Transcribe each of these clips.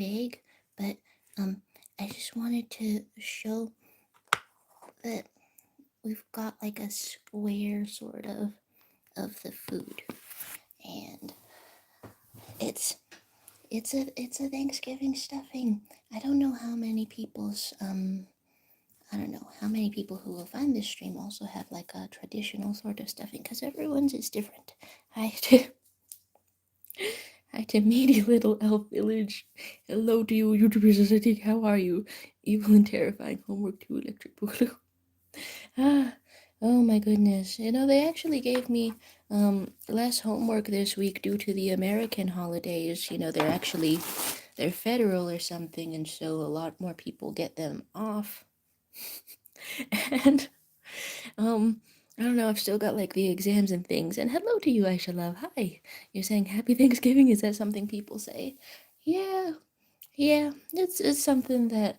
big, but I just wanted to show that we've got like a square sort of the food, and it's it's a Thanksgiving stuffing. I don't know how many people's I don't know how many people who will find this stream also have like a traditional sort of stuffing, because everyone's is different. Hi to hi to Meaty Little Elf Village. Hello to you, YouTubers Aesthetic. How are you? Evil and terrifying homework to Electric Boogaloo. Ah, oh my goodness. They actually gave me less homework this week due to the American holidays. They're federal or something, and so a lot more people get them off. And um I don't know, I've still got like the exams and things. And hello to you, Aisha Love. Hi. You're saying happy Thanksgiving? Is that something people say? Yeah, yeah, it's something that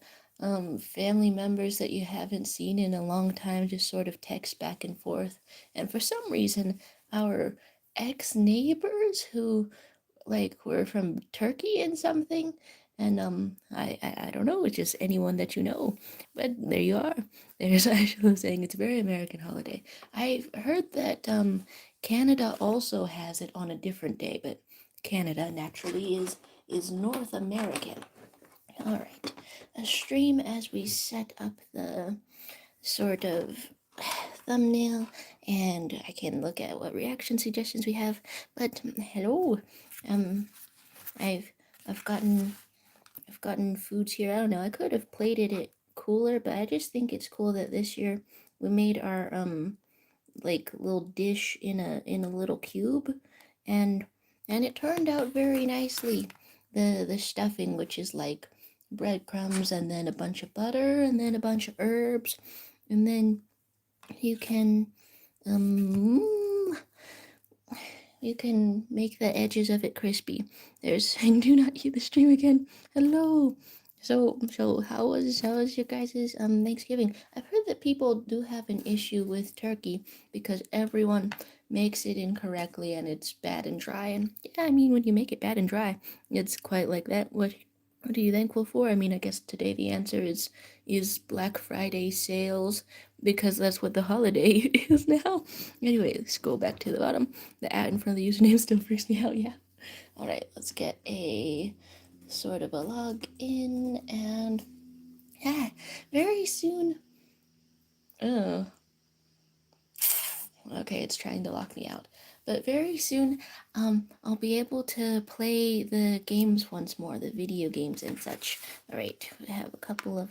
family members that you haven't seen in a long time just sort of text back and forth. And for some reason, our ex-neighbors who like were from Turkey and something, and I don't know, it's just anyone that you know. But there you are. There's actually saying it's a very American holiday. I've heard that Canada also has it on a different day, but Canada naturally is North American. All right, a stream as we set up the sort of thumbnail, and I can look at what reaction suggestions we have. But hello, um, I've I've gotten foods here. I don't know. I could have plated it cooler, but I just think it's cool that this year we made our like little dish in a little cube, and it turned out very nicely. The stuffing, which is like breadcrumbs and then a bunch of butter and then a bunch of herbs, and then you can um you can make the edges of it crispy. There's saying do not eat the stream again. Hello. So how was your guys' Thanksgiving? I've heard that people do have an issue with turkey because everyone makes it incorrectly and it's bad and dry. And yeah, I mean when you make it bad and dry, it's quite like that. What are you thankful for? I mean, I guess today the answer is Black Friday sales, because that's what the holiday is now. Anyway, let's go back to the bottom. The ad in front of the username still freaks me out, yeah. Alright, let's get a sort of a log in, and yeah, very soon. Oh, okay, it's trying to lock me out. But very soon, I'll be able to play the games once more, the video games and such. Alright, we have a couple of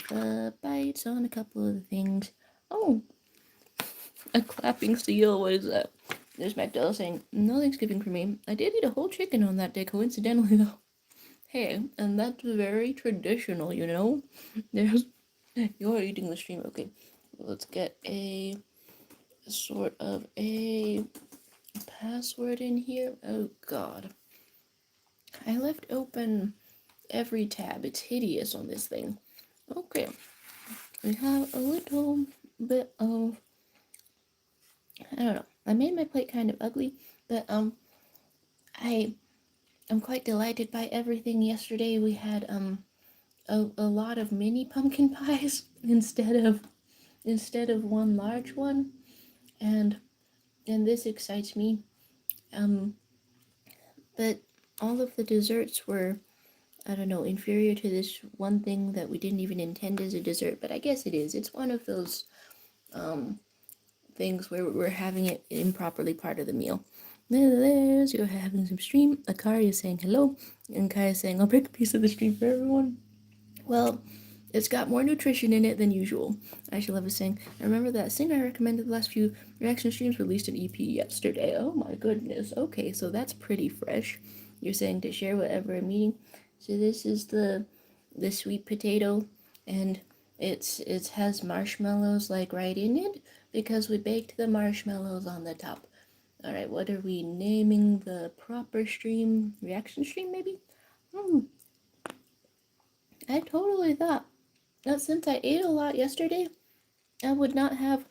bites on a couple of the things. Oh, a clapping seal, what is that? There's Magdalena saying, no Thanksgiving for me. I did eat a whole chicken on that day, coincidentally though. Hey, and that's very traditional, you know? There's, you're eating the stream, okay. Let's get a sort of a password in here. Oh god. I left open every tab. It's hideous on this thing. Okay. We have a little bit of, I don't know. I made my plate kind of ugly, but I am quite delighted by everything. Yesterday we had a lot of mini pumpkin pies instead of one large one, and this excites me. Um, but all of the desserts were, I don't know, inferior to this one thing that we didn't even intend as a dessert, but I guess it is. It's one of those things where we're having it improperly part of the meal. There's you're having some stream. Akari is saying hello, and Kai is saying I'll break a piece of the stream for everyone. Well, it's got more nutrition in it than usual. I should love is saying, I remember that thing I recommended the last few reaction streams released an EP yesterday. Oh my goodness. Okay, so that's pretty fresh. You're saying to share whatever I'm eating. So this is the sweet potato, and it has marshmallows like right in it because we baked the marshmallows on the top. All right, what are we naming the proper stream? Reaction stream maybe? I totally thought that since I ate a lot yesterday, I would not have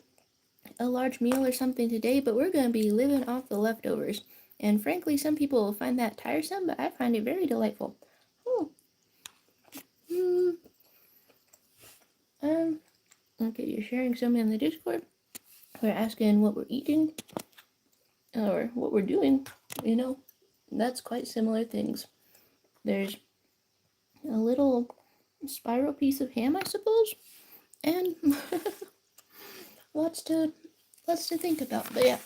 a large meal or something today, but we're going to be living off the leftovers. And frankly, some people will find that tiresome, but I find it very delightful. Oh, okay, you're sharing some in the Discord. We're asking what we're eating or what we're doing. You know, that's quite similar things. There's a little spiral piece of ham, I suppose, and lots to think about. But yeah,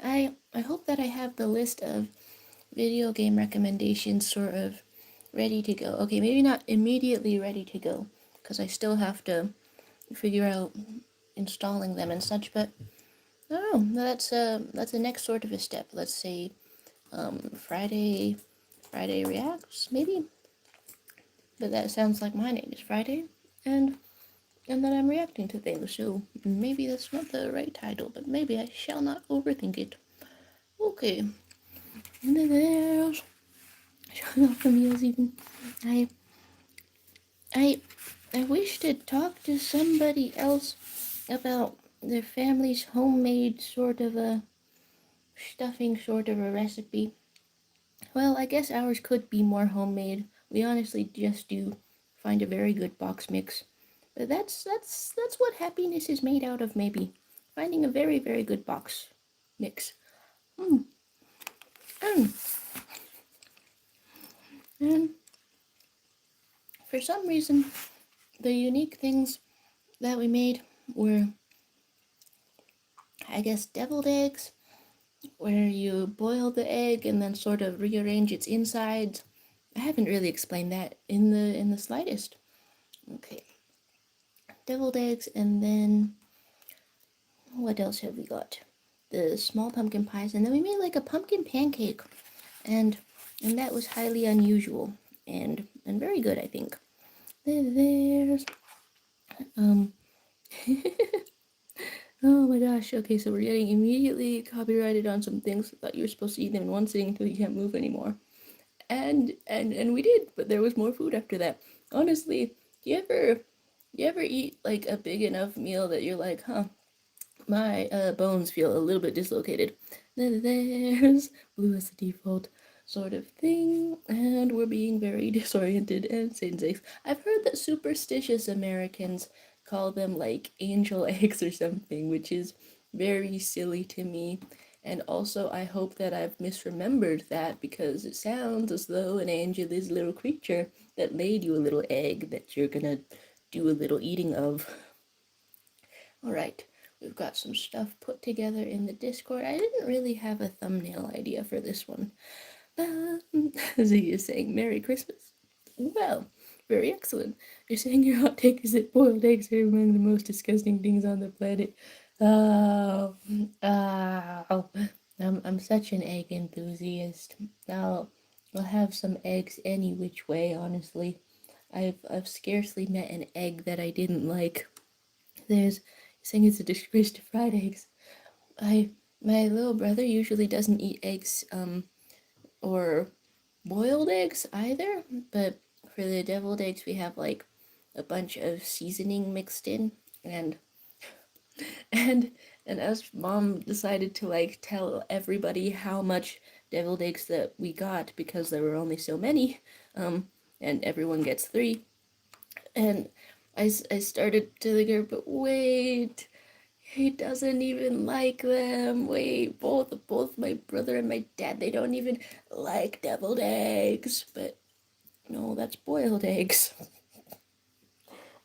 I hope that I have the list of video game recommendations sort of ready to go. Okay, maybe not immediately ready to go because I still have to figure out installing them and such. But I don't know. That's the next sort of a step. Let's say Friday reacts maybe. But that sounds like my name is Friday, and that I'm reacting to things. So maybe that's not the right title, but maybe I shall not overthink it. Okay, and then there's showing off the meals. Even I I I wish to talk to somebody else about their family's homemade sort of a stuffing sort of a recipe. Well, I guess ours could be more homemade. We honestly just do find a very good box mix. But that's what happiness is made out of, maybe. Finding a very, very good box mix. Mm. And, and for some reason, the unique things that we made were, I guess, deviled eggs, where you boil the egg and then sort of rearrange its insides. I haven't really explained that in the slightest. Okay, deviled eggs, and then what else have we got? The small pumpkin pies, and then we made like a pumpkin pancake, and that was highly unusual and very good, I think. There's um oh my gosh. Okay, so we're getting immediately copyrighted on some things. I thought you were supposed to eat them in one sitting until you can't move anymore. And we did, but there was more food after that. Honestly, do you ever eat like a big enough meal that you're like, huh, my bones feel a little bit dislocated. There's blue as the default sort of thing, and we're being very disoriented and Satan's eggs. I've heard that superstitious Americans call them like angel eggs or something, which is very silly to me. And also, I hope that I've misremembered that because it sounds as though an angel is a little creature that laid you a little egg that you're gonna do a little eating of. Alright, we've got some stuff put together in the Discord. I didn't really have a thumbnail idea for this one. Z is saying Merry Christmas. Well, very excellent. You're saying your hot take is that boiled eggs are one of the most disgusting things on the planet. Oh, oh. I'm such an egg enthusiast. I'll have some eggs any which way, honestly. I've scarcely met an egg that I didn't like. There's saying it's a disgrace to fried eggs. My little brother usually doesn't eat eggs or boiled eggs either, but for the deviled eggs we have like a bunch of seasoning mixed in, and and and as mom decided to like tell everybody how much deviled eggs that we got because there were only so many, and everyone gets 3, and I started to think, but wait, he doesn't even like them. Wait, both my brother and my dad, they don't even like deviled eggs. But no, that's boiled eggs.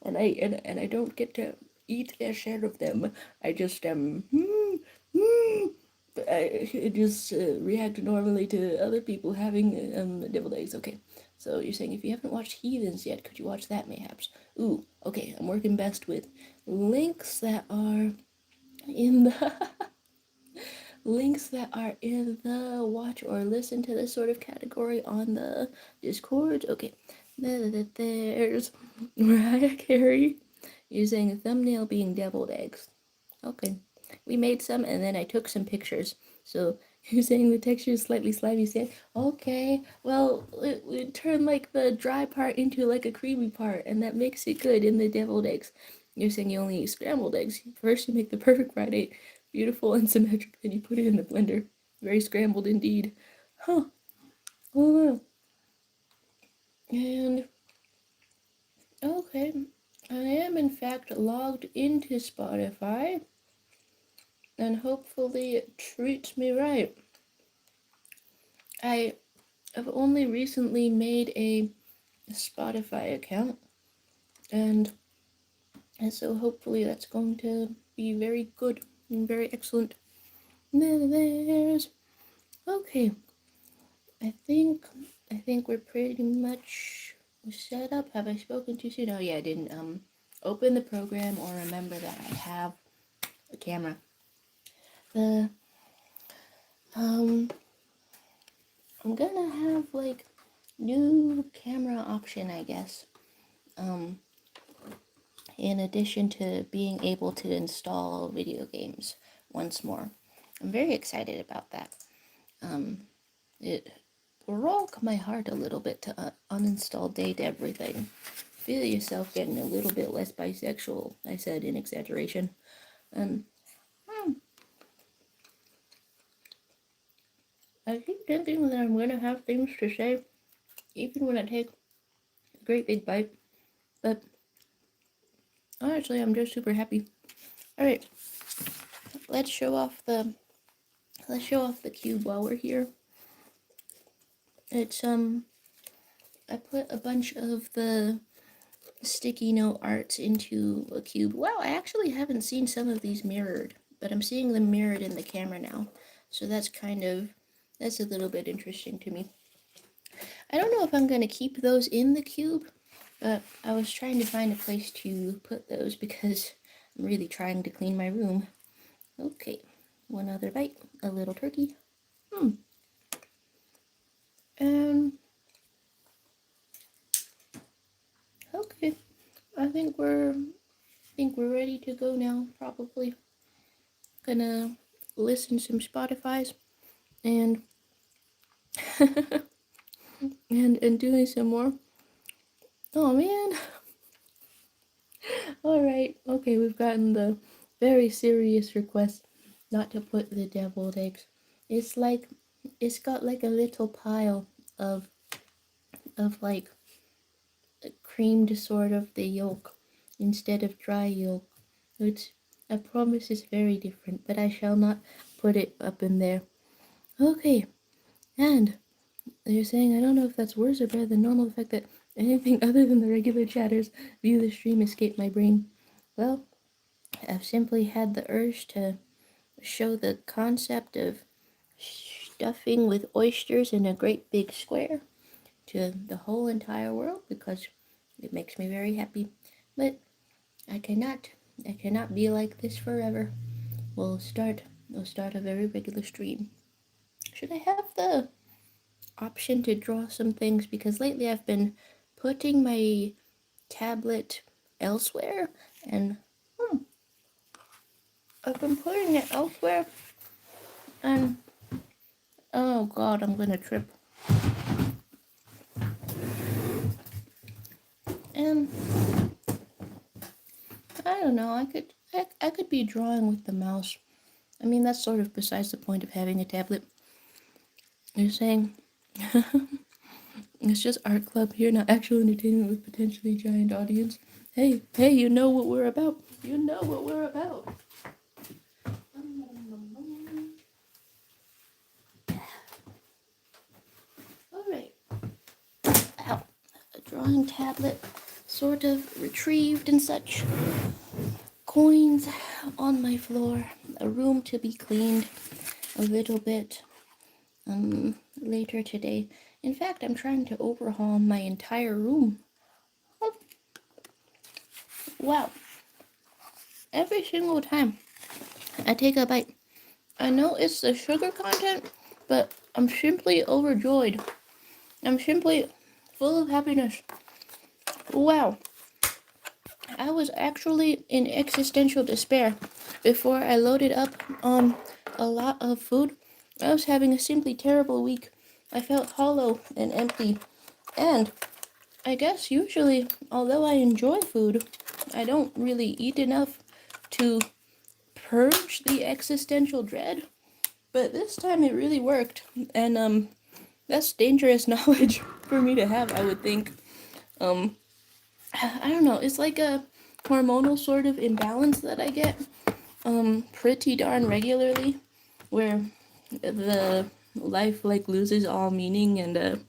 And I don't get to eat their share of them. I just I just react normally to other people having deviled eggs. Okay, so you're saying if you haven't watched Heathens yet, could you watch that mayhaps? Ooh, okay, I'm working best with links that are in the watch or listen to this sort of category on the Discord. Okay, there's Mariah Carey using a thumbnail being deviled eggs. Okay, we made some and then I took some pictures. So you're saying the texture is slightly slimy. Say, okay, well, it turned like the dry part into like a creamy part, and that makes it good in the deviled eggs. You're saying you only eat scrambled eggs. First, you make the perfect fried egg, beautiful and symmetric, then you put it in the blender. Very scrambled indeed. Huh. Oh, and okay, I am in fact logged into Spotify, and hopefully it treats me right. I have only recently made a Spotify account, and so hopefully that's going to be very good and very excellent. There's okay. I think we're pretty much set up. Have I spoken too soon? Oh yeah, I didn't open the program or remember that I have a camera. The I'm gonna have like new camera option, I guess. In addition to being able to install video games once more. I'm very excited about that. It broke my heart a little bit to uninstall Date Everything. Feel yourself getting a little bit less bisexual, I said in exaggeration. And I keep thinking that I'm gonna have things to say, even when I take a great big bite. But honestly, I'm just super happy. All right, let's show off the cube while we're here. It's I put a bunch of the sticky note arts into a cube. Wow, I actually haven't seen some of these mirrored, but I'm seeing them mirrored in the camera now. So that's a little bit interesting to me. I don't know if I'm going to keep those in the cube, but I was trying to find a place to put those because I'm really trying to clean my room. Okay, one other bite, a little turkey. And okay, I think we're ready to go now. Probably gonna listen to some Spotify's and and doing some more. Oh man. All right. Okay, we've gotten the very serious request not to put the deviled eggs. It's got like a little pile of like creamed sort of the yolk instead of dry yolk. Which I promise is very different, but I shall not put it up in there. Okay, and they're saying, I don't know if that's worse or better than normal, the fact that anything other than the regular chatters view the stream escape my brain. Well, I've simply had the urge to show the concept of stuffing with oysters in a great big square to the whole entire world because it makes me very happy. But I cannot be like this forever. We'll start a very regular stream. Should I have the option to draw some things? Because lately I've been putting my tablet elsewhere, and I've been putting it elsewhere, and oh god, I'm gonna trip. And I don't know, I could be drawing with the mouse. I mean, that's sort of besides the point of having a tablet. You're saying it's just art club here, not actual entertainment with potentially giant audience. Hey, you know what we're about. You know what we're about. Alright. Ow. A drawing tablet, sort of retrieved and such. Coins on my floor. A room to be cleaned a little bit later today. In fact, I'm trying to overhaul my entire room. Oh. Wow. Every single time I take a bite, I know it's the sugar content, but I'm simply overjoyed. I'm simply full of happiness. Wow. I was actually in existential despair before I loaded up on a lot of food. I was having a simply terrible week. I felt hollow and empty. And I guess usually, although I enjoy food, I don't really eat enough to purge the existential dread. But this time it really worked. And that's dangerous knowledge for me to have, I would think. I don't know. It's like hormonal sort of imbalance that I get pretty darn regularly, where the life like loses all meaning, and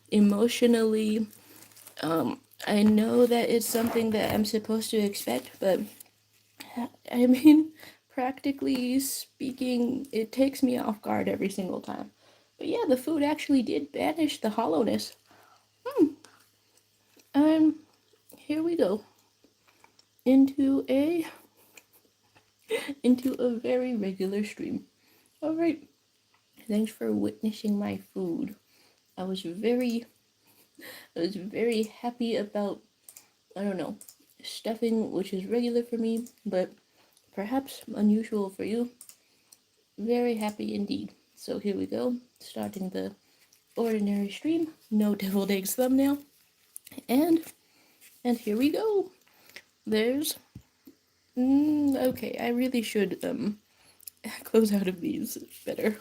emotionally, I know that it's something that I'm supposed to expect, but I mean, practically speaking, it takes me off guard every single time. But yeah, the food actually did banish the hollowness. And here we go into a very regular stream. All right. Thanks for witnessing my food. I was very happy about, I don't know, stuffing, which is regular for me, but perhaps unusual for you. Very happy indeed. So here we go, starting the ordinary stream, no deviled eggs thumbnail, and here we go. There's okay, I really should close out of these better.